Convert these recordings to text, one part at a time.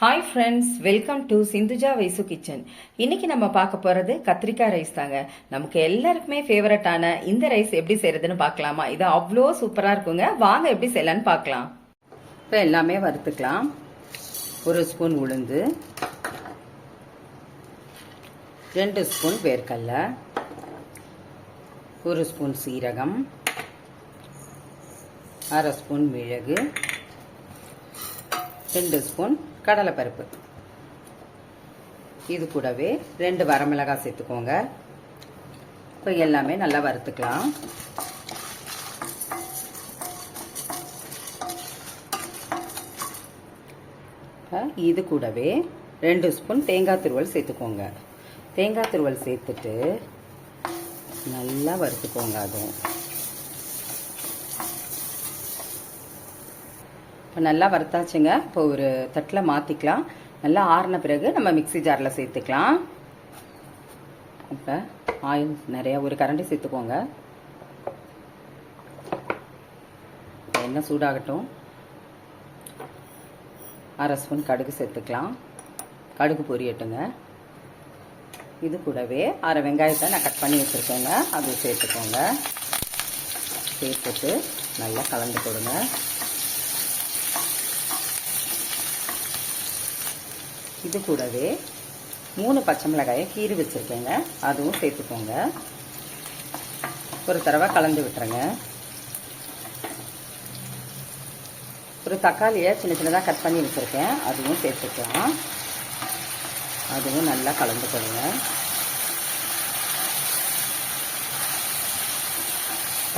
Hi friends, welcome to Sindhuja Vaisu kitchen. இன்னைக்கு நம்ம பார்க்க போறது கத்திரிக்காய் ரைஸ் தாங்க. நமக்கு எல்லாருக்குமே ஃபேவரட்டான இந்த ரைஸ் எப்படி செய்யறதுன்னு பார்க்கலாமா? இது அவ்வளோ சூப்பரா இருக்குங்க. வாங்க எப்படி செய்யலான்னு பார்க்கலாம். இப்போ எல்லாமே வறுத்துக்கலாம். 1 ஸ்பூன் உளுந்து, 2 ஸ்பூன் வேர்க்கடலை, 1 ஸ்பூன் சீரகம், 1/2 ஸ்பூன் மிளகு, 2 ஸ்பூன் கடலைப்பருப்பு. இது கூடவே 2 வரமிளகாய் சேர்த்துக்கோங்க. இப்போ எல்லாமே நல்லா வறுத்துக்கலாம். இது கூடவே 2 ஸ்பூன் தேங்காய் துருவல் சேர்த்துக்கோங்க. தேங்காய் துருவல் சேர்த்துட்டு நல்லா வறுத்துக்கோங்க. அதுவும் இப்போ நல்லா வறுத்தாச்சுங்க. இப்போ ஒரு தட்டில் மாற்றிக்கலாம். நல்லா ஆறின பிறகு நம்ம மிக்சி ஜாரில் சேர்த்துக்கலாம். இப்போ ஆயில் நிறையா ஒரு கரண்டி சேர்த்துக்கோங்க. எண்ணெய் சூடாகட்டும். 1/2 ஸ்பூன் கடுகு சேர்த்துக்கலாம். கடுகு பொரியட்டுங்க. இது கூடவே 1/2 வெங்காயத்தை நான் கட் பண்ணி வச்சுருக்கேங்க, அது சேர்த்துக்கோங்க. சேர்த்துட்டு நல்லா கலந்து கொடுங்க. இது கூடவே 3 பச்சை மிளகாயை கீறி வச்சுருக்கேங்க, அதுவும் சேர்த்துக்கோங்க. ஒரு தடவை கலந்து விட்டுருங்க. ஒரு தக்காளியை சின்ன சின்னதாக கட் பண்ணி வச்சுருக்கேன், அதுவும் சேர்த்துக்கலாம். அதுவும் நல்லா கலந்து கொடுங்க.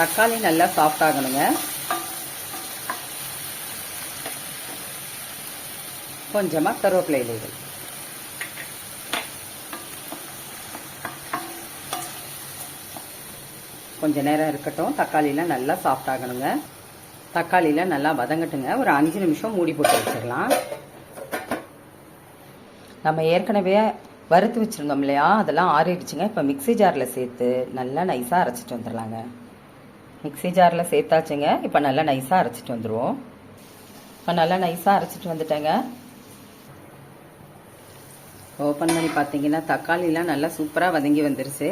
தக்காளி நல்லா சாஃப்ட் ஆகணுங்க. கொஞ்சமாக கருவேப்பிலை இலைகள். கொஞ்ச நேரம் இருக்கட்டும். தக்காளிலாம் நல்லா சாஃப்ட் ஆகணுங்க. தக்காளியில் நல்லா வதங்கட்டுங்க. ஒரு 5 நிமிஷம் மூடி போட்டு வச்சிடலாம். நம்ம ஏற்கனவே வறுத்து வச்சுருந்தோம் இல்லையா, அதெல்லாம் ஆறிடுச்சுங்க. இப்போ மிக்சி ஜாரில் சேர்த்து நல்லா நைஸாக அரைச்சிட்டு வந்துடலாங்க. மிக்சி ஜாரில் சேர்த்தாச்சுங்க. இப்போ நல்லா நைஸாக அரைச்சிட்டு வந்துடுவோம். இப்போ நல்லா நைஸாக அரைச்சிட்டு வந்துட்டேங்க. ஓப்பன் பண்ணி பார்த்தீங்கன்னா தக்காளிலாம் நல்லா சூப்பராக வதங்கி வந்துருச்சு.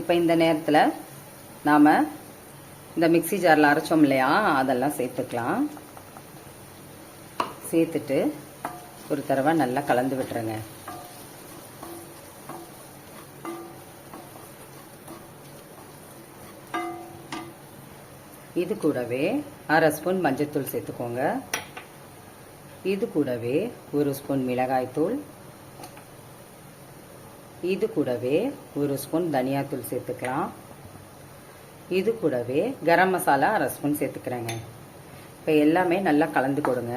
இப்போ இந்த நேரத்தில் நாம் இந்த மிக்சி ஜாரில் அரைச்சோம் இல்லையா, அதெல்லாம் சேர்த்துக்கலாம். சேர்த்துட்டு ஒரு தடவை நல்லா கலந்து விட்டுருங்க. இது கூடவே 1/2 ஸ்பூன் மஞ்சள்தூள் சேர்த்துக்கோங்க. இது கூடவே 1 ஸ்பூன் மிளகாய்த்தூள், இது கூடவே 1 ஸ்பூன் தனியாத்தூள் சேர்த்துக்கலாம். இது கூடவே கரம் மசாலா 1/2 ஸ்பூன் சேர்த்துக்கிறேங்க. இப்போ எல்லாமே நல்லா கலந்து கொடுங்க.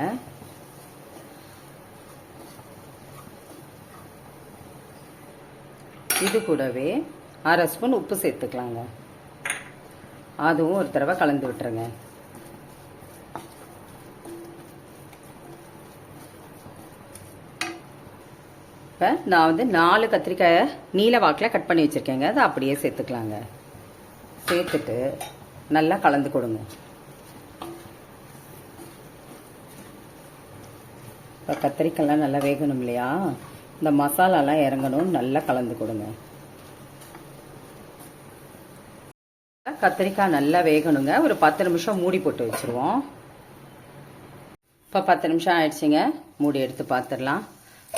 இது கூடவே 1/2 ஸ்பூன் உப்பு சேர்த்துக்கலாங்க. அதுவும் ஒரு தடவை கலந்து விட்டுருங்க. இப்போ நான் வந்து 4 கத்திரிக்காயை நீல வாக்கில் கட் பண்ணி வச்சுருக்கேங்க, அதை அப்படியே சேர்த்துக்கலாங்க. சேர்த்துட்டு நல்லா கலந்து கொடுங்க. இப்போ கத்திரிக்காய்லாம் நல்லா வேகணும் இல்லையா, இந்த மசாலாலாம் இறங்கணும். நல்லா கலந்து கொடுங்க. கத்திரிக்காய் நல்லா வேகணுங்க. ஒரு 10 நிமிஷம் மூடி போட்டு வச்சுருவோம். இப்போ 10 நிமிஷம் ஆயிடுச்சுங்க. மூடி எடுத்து பார்த்துடலாம்.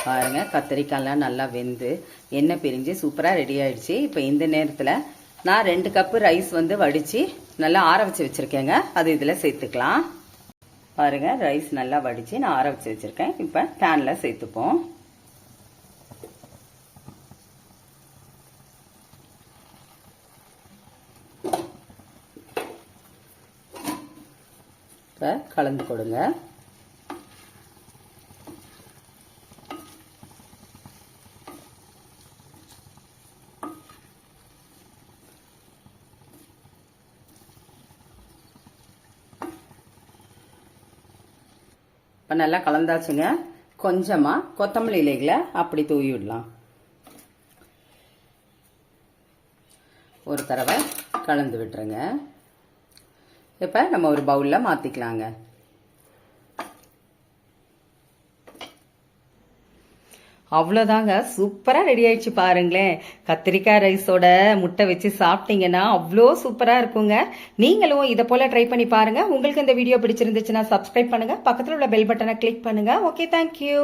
பாருங்க, கத்திரிக்காய்லாம் நல்லா வெந்து எண்ணெய் பிரிஞ்சு சூப்பராக ரெடி ஆயிடுச்சு. இப்போ இந்த நேரத்தில் நான் 2 கப்பு ரைஸ் வந்து வடித்து நல்லா ஆற வச்சு வச்சுருக்கேங்க, அது இதில் சேர்த்துக்கலாம். பாருங்க, ரைஸ் நல்லா வடித்து நான் ஆற வச்சு வச்சுருக்கேன். இப்போ பேனில் சேர்த்துப்போம். இப்போ கலந்து கொடுங்க. இப்போ நல்லா கலந்தாச்சுங்க. கொஞ்சமாக கொத்தமல்லி இலைகளை அப்படி தூவி விடலாம். ஒரு தடவை கலந்து விட்டுருங்க. இப்போ நம்ம ஒரு பவுலில் மாற்றிக்கலாங்க. அவ்வளோதாங்க, சூப்பராக ரெடி ஆயிடுச்சு பாருங்களேன். கத்திரிக்காய் ரைஸோட முட்டை வச்சு சாப்பிட்டீங்கன்னா அவ்வளோ சூப்பராக இருக்குங்க. நீங்களும் இதை போல் ட்ரை பண்ணி பாருங்கள். உங்களுக்கு இந்த வீடியோ பிடிச்சிருந்துச்சுன்னா சப்ஸ்கிரைப் பண்ணுங்கள், பக்கத்தில் உள்ள பெல் பட்டனை கிளிக் பண்ணுங்கள். Okay, thank you.